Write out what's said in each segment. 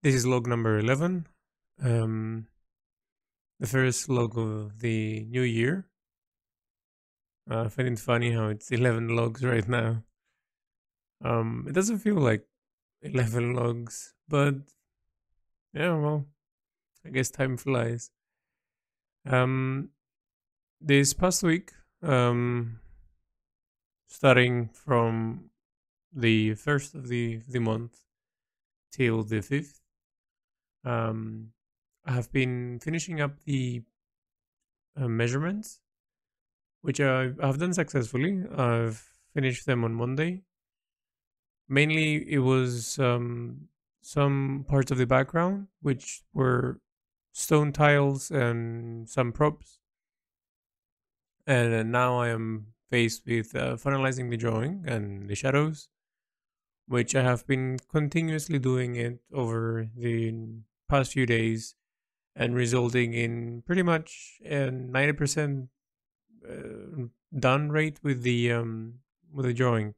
This is log number 11, the first log of the new year. I find it funny how it's 11 logs right now. It doesn't feel like 11 logs, but yeah, well, I guess time flies. Um, this past week, starting from the first of the month till the 5th, um, I have been finishing up the measurements, which I've done successfully. I've finished them on Monday. Mainly, it was some parts of the background, which were stone tiles and some props. And now I am faced with finalizing the drawing and the shadows, which I have been continuously doing it over the past few days and resulting in pretty much a 90% done rate with the drawing.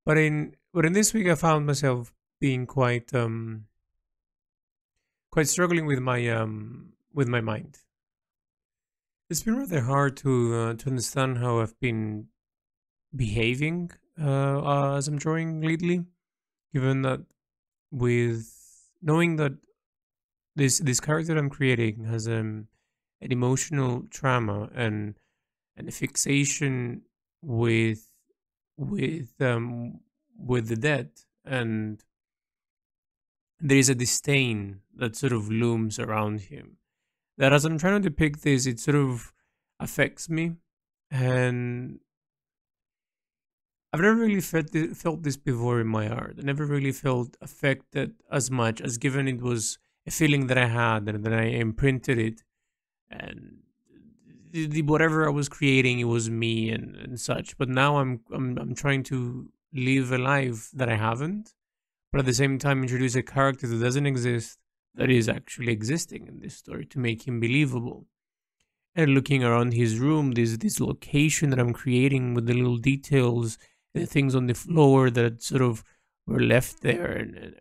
But in this week, I found myself being quite struggling with my mind. It's been rather hard to understand how I've been behaving as I'm drawing lately, given that with knowing that this character I'm creating has an emotional trauma and a fixation with with um with the dead, and there is a disdain that sort of looms around him, that as I'm trying to depict this, it sort of affects me. And I've never really felt this before in my art. I never really felt affected as much as given it was a feeling that I had and then I imprinted it, and whatever I was creating, it was me and such. But now I'm trying to live a life that I haven't, but at the same time introduce a character that doesn't exist, that is actually existing in this story to make him believable. And looking around his room, this location that I'm creating with the little details, the things on the floor that sort of were left there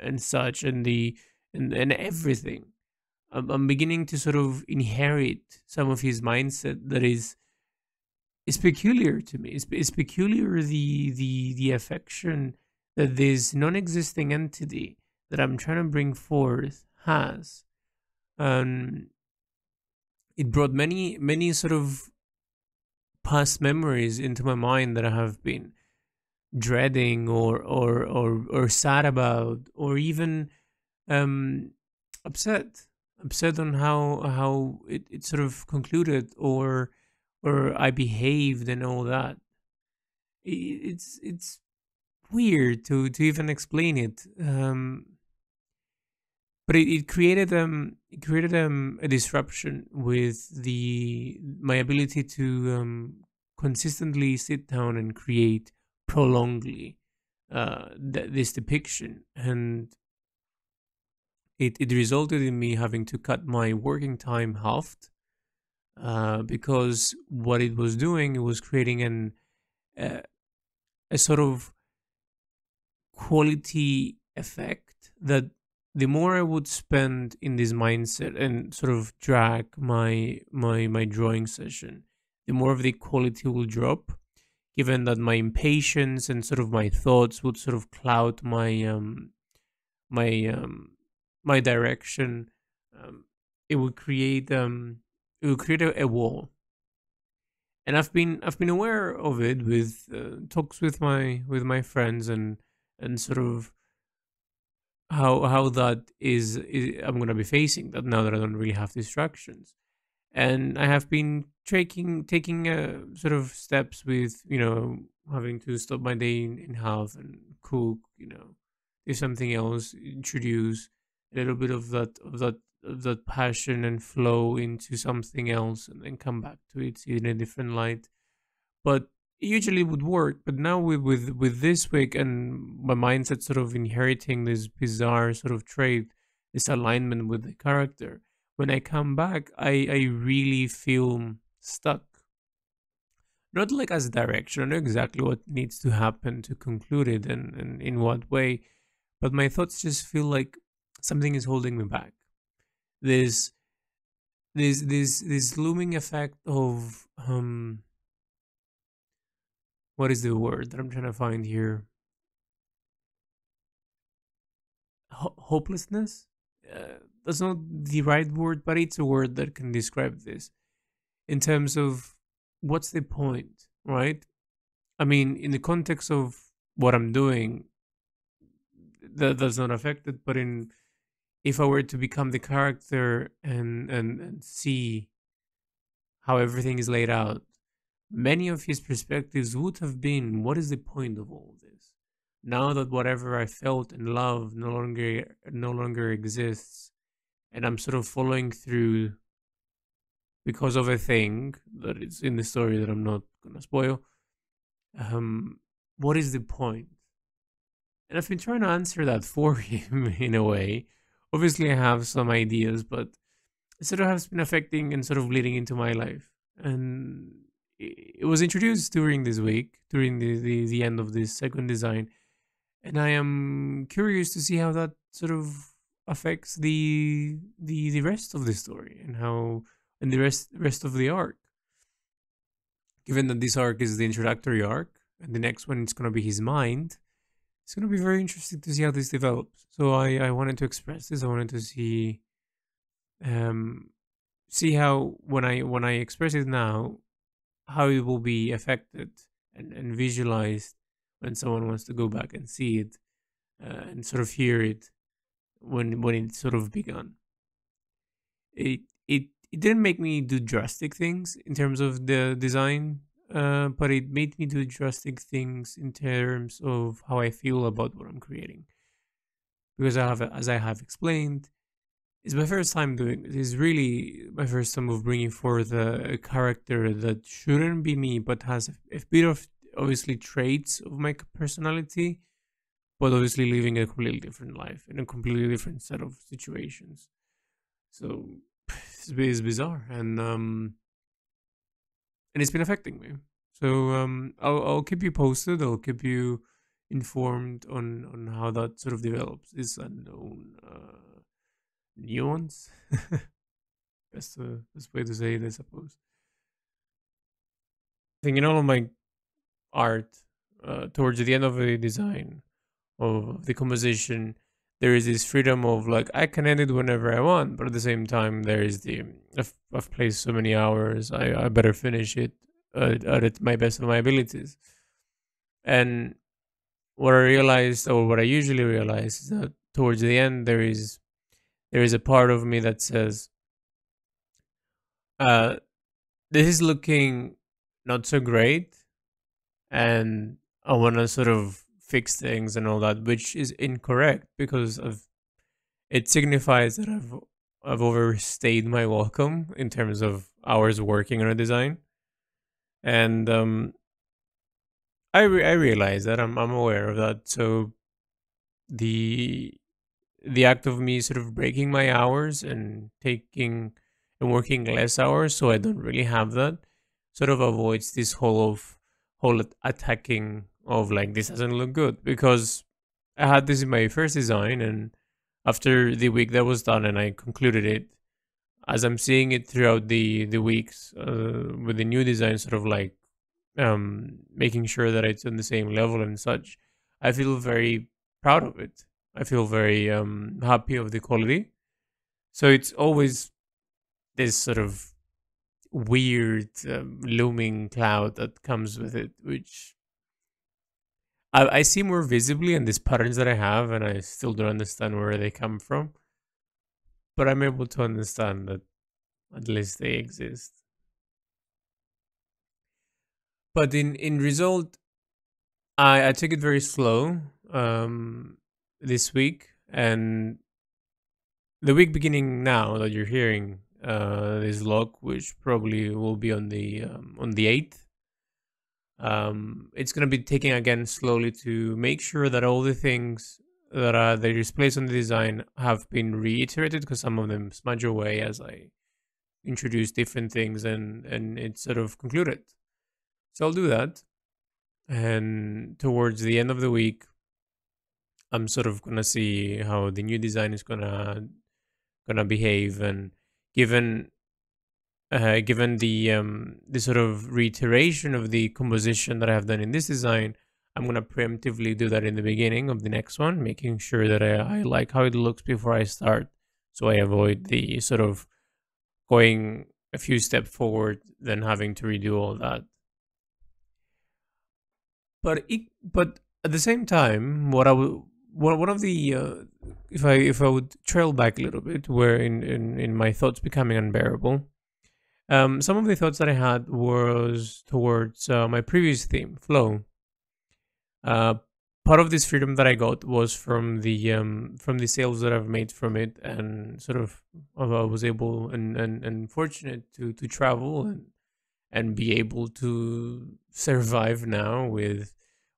and such, and everything. I'm beginning to sort of inherit some of his mindset that is peculiar to me. It's peculiar, the affection that this non-existing entity that I'm trying to bring forth has. Um, it brought many sort of past memories into my mind that I have been dreading or sad about, or even um, upset on how it sort of concluded, or I behaved and all that. It's weird to even explain it. But it created a disruption with the my ability to consistently sit down and create prolongedly this depiction, and it resulted in me having to cut my working time halved, because what it was doing, it was creating uh, a sort of quality effect that the more I would spend in this mindset and sort of drag my drawing session, the more of the quality will drop. Given that my impatience and sort of my thoughts would sort of cloud my my direction, um, it would create a wall. And I've been aware of it with talks with my friends, and sort of how that is I'm gonna be facing that now that I don't really have distractions. And I have been taking sort of steps with, having to stop my day in half and cook, do something else, introduce a little bit of that passion and flow into something else, and then come back to it in a different light. But it usually would work. But now with this week and my mindset sort of inheriting this bizarre sort of trait, this alignment with the character, when I come back, I really feel stuck. Not like as direction. I know exactly what needs to happen to conclude it, and in what way, but my thoughts just feel like something is holding me back. This this looming effect of what is the word that I'm trying to find here? Hopelessness. That's not the right word, but it's a word that can describe this in terms of what's the point, right? I mean, in the context of what I'm doing, that's not affected. But in if I were to become the character and see how everything is laid out, many of his perspectives would have been, what is the point of all this? Now that whatever I felt and loved no longer exists, and I'm sort of following through because of a thing that is in the story that I'm not gonna spoil. Um, what is the point? And I've been trying to answer that for him in a way. Obviously, I have some ideas, but it sort of has been affecting and sort of leading into my life. And it was introduced during this week, during the end of this second design. And I am curious to see how that sort of affects the rest of the story and how and the rest of the arc. Given that this arc is the introductory arc, and the next one is going to be his mind, it's going to be very interesting to see how this develops. So I wanted to express this. I wanted to um see how when I express it now, how it will be affected and visualized when someone wants to go back and see it and sort of hear it when it sort of begun. It didn't make me do drastic things in terms of the design, but it made me do drastic things in terms of how I feel about what I'm creating. Because as I have explained, it's my first time doing it. It's really my first time of bringing forth a character that shouldn't be me, but has a bit of obviously traits of my personality, but obviously living a completely different life in a completely different set of situations. So it's bizarre, and it's been affecting me. So I'll keep you posted. I'll keep you informed on how that sort of develops. This unknown nuance. That's the best way to say it, I suppose. I think in all of my art, towards the end of the design of the composition, there is this freedom of like I can edit whenever I want, but at the same time, there is the I've placed so many hours, I better finish it at my best of my abilities. And what I realized, or what I usually realize, is that towards the end, there is a part of me that says, uh, "This is looking not so great," and I want to sort of fix things and all that, which is incorrect because of it signifies that I've overstayed my welcome in terms of hours working on a design, and I realize that I'm aware of that. So the the act of me sort of breaking my hours and taking and working less hours, so I don't really have that, sort of avoids this whole attacking of like this doesn't look good, because I had this in my first design, and after the week that was done and I concluded it, as I'm seeing it throughout the weeks with the new design, sort of like making sure that it's on the same level and such, I feel very proud of it. I feel very happy of the quality. So it's always this sort of weird looming cloud that comes with it, which I see more visibly in these patterns that I have, and I still don't understand where they come from. But I'm able to understand that at least they exist. But in result, I took it very slow this week, and the week beginning now that you're hearing this log, which probably will be on the 8th. It's gonna be taking again slowly to make sure that all the things that are that is placed on the design have been reiterated, because some of them smudge away as I introduce different things and it's sort of concluded. So I'll do that, and towards the end of the week, I'm sort of gonna see how the new design is gonna behave, and given given the sort of reiteration of the composition that I have done in this design, I'm gonna preemptively do that in the beginning of the next one, making sure that I like how it looks before I start, so I avoid the sort of going a few steps forward, then having to redo all that. But at the same time, what I would one of the if I would trail back a little bit, where in my thoughts becoming unbearable, some of the thoughts that I had was towards my previous theme, flow. Uh, Part of this freedom that I got was from the sales that I've made from it, and sort of I was able and fortunate to travel and be able to survive now with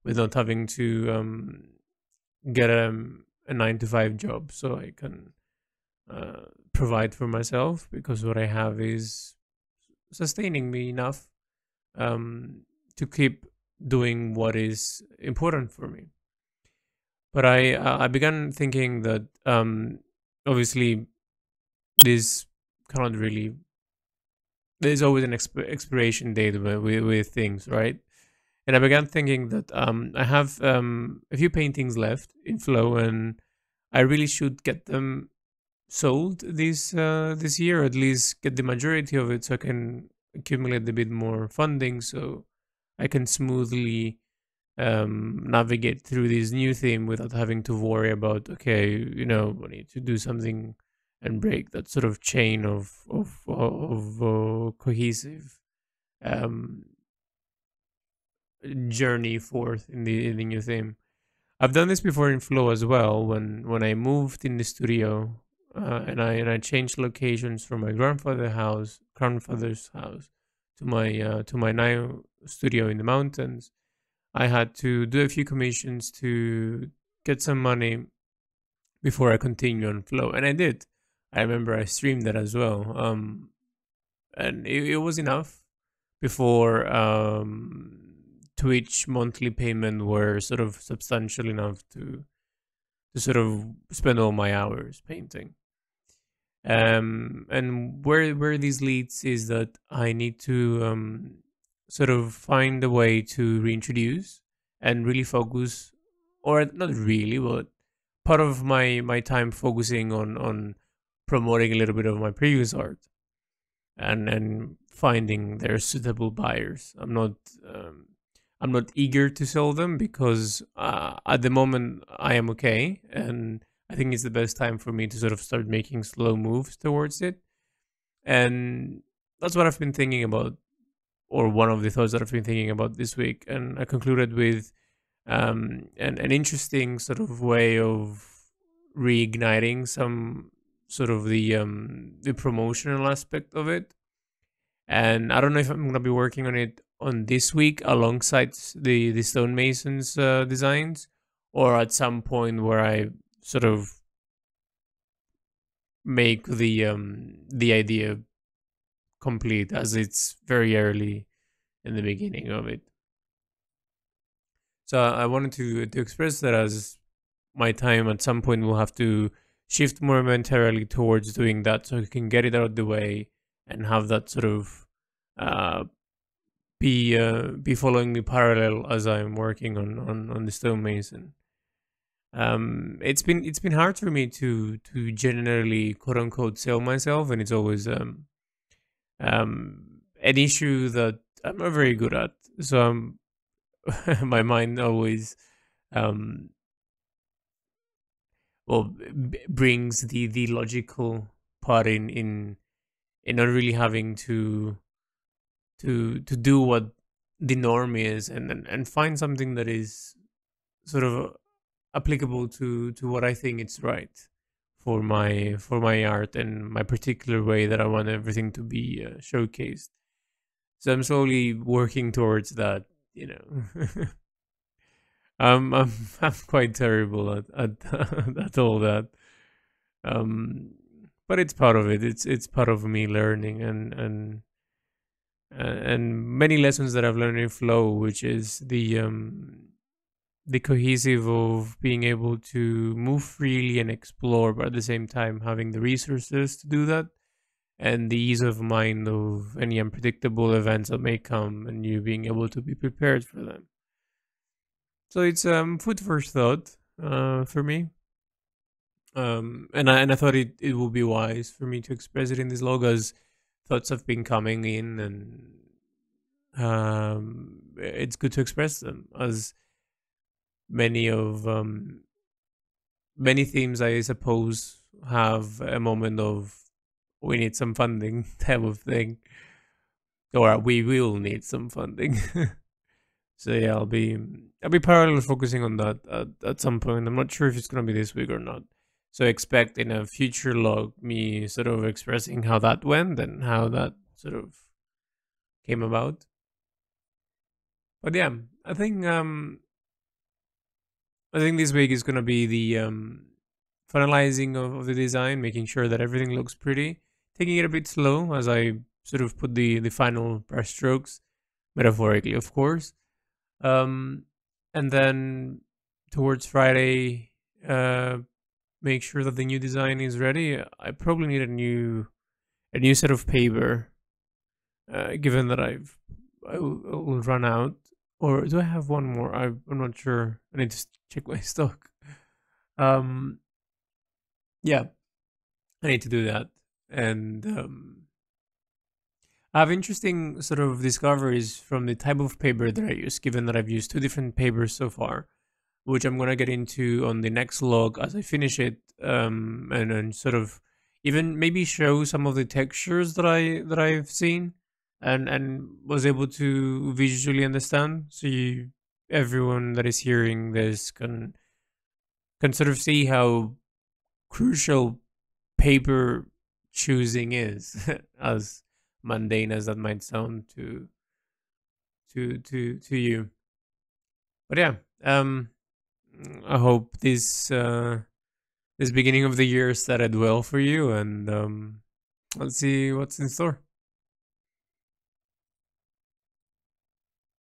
not having to get a 9 to 5 job, so I can provide for myself, because what I have is sustaining me enough to keep doing what is important for me. But I began thinking that obviously this cannot really. There's always an expiration date with things, right? And I began thinking that I have a few paintings left in flow, and I really should get them sold this year, or at least get the majority of it, so I can accumulate a bit more funding, so I can smoothly navigate through this new theme without having to worry about, okay, I need to do something and break that sort of chain of cohesive um, journey forth in the new theme. I've done this before in Flow as well, when I moved in the studio, and I changed locations from my grandfather's house to my now studio in the mountains. I had to do a few commissions to get some money before I continue on Flow, and I did. I remember I streamed that as well, and it was enough before Twitch monthly payment were sort of substantial enough to sort of spend all my hours painting. And where this leads is that I need to sort of find a way to reintroduce and really focus, or not really, but part of my time focusing on promoting a little bit of my previous art, and finding their suitable buyers. I'm not eager to sell them, because at the moment I am okay, and I think it's the best time for me to sort of start making slow moves towards it. And that's what I've been thinking about, or one of the thoughts that I've been thinking about this week. And I concluded with an interesting sort of way of reigniting some sort of the promotional aspect of it. And I don't know if I'm gonna be working on it on this week alongside the Stonemason's designs, or at some point where I sort of make the idea complete, as it's very early in the beginning of it. So I wanted to express that, as my time at some point will have to shift momentarily towards doing that, so I can get it out of the way and have that sort of uh, be following me parallel as I'm working on the stonemason. It's been hard for me to generally quote unquote sell myself, and it's always an issue that I'm not very good at. So my mind always um brings the logical part in not really having to do what the norm is, and find something that is sort of applicable to what I think it's right for my art and my particular way that I want everything to be showcased. So I'm slowly working towards that, you know. I'm I'm quite terrible at at all that. Um, but it's part of it. It's part of me learning, and many lessons that I've learned in flow, which is the cohesive of being able to move freely and explore, but at the same time having the resources to do that, and the ease of mind of any unpredictable events that may come, and you being able to be prepared for them. So it's food for thought for me. And I thought it would be wise for me to express it in this log, as thoughts have been coming in, and it's good to express them, as many of many themes, I suppose, have a moment of we need some funding type of thing, or we will need some funding. So yeah, I'll be parallel focusing on that at some point. I'm not sure if it's gonna be this week or not. So expect in a future log me sort of expressing how that went and how that sort of came about. But yeah, I think I think this week is gonna be the finalizing of the design, making sure that everything looks pretty, taking it a bit slow as I sort of put the final brush strokes, metaphorically, of course. And then towards Friday, make sure that the new design is ready. I probably need a new set of paper, given that I will run out. Or do I have one more? I'm not sure. I need to check my stock. Um, yeah, I need to do that. And I have interesting sort of discoveries from the type of paper that I use, given that I've used two different papers so far, which I'm gonna get into on the next log as I finish it, and then sort of even maybe show some of the textures that I've seen and was able to visually understand. So everyone that is hearing this can sort of see how crucial paper choosing is, as mundane as that might sound to you. But yeah, I hope this beginning of the year started well for you, and let's see what's in store.